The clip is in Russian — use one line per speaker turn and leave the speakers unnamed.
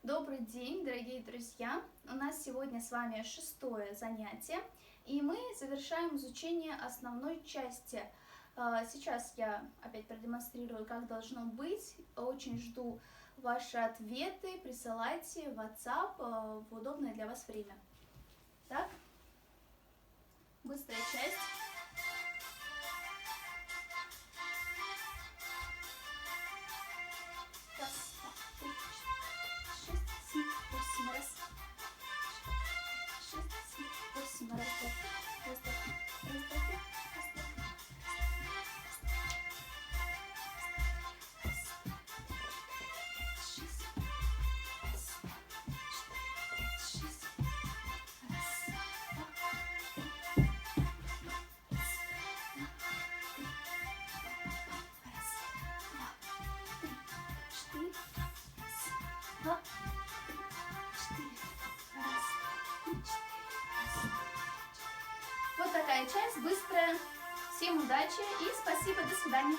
Добрый день, дорогие друзья! У нас сегодня с вами шестое занятие, и мы завершаем изучение основной части. Сейчас я опять продемонстрирую, как должно быть. Очень жду ваши ответы, присылайте в WhatsApp в удобное для вас время. Так, быстрая часть. Раз, два, три, четыре, шесть, семь, восемь, раз. Шесть, семь, восемь, раз, два, раз, два, раз, два, раз, два, шесть, раз, шесть, раз, два, четыре, раз, два, четыре, раз, четыре, раз. Вот такая часть быстрая. Всем удачи и спасибо, до свидания.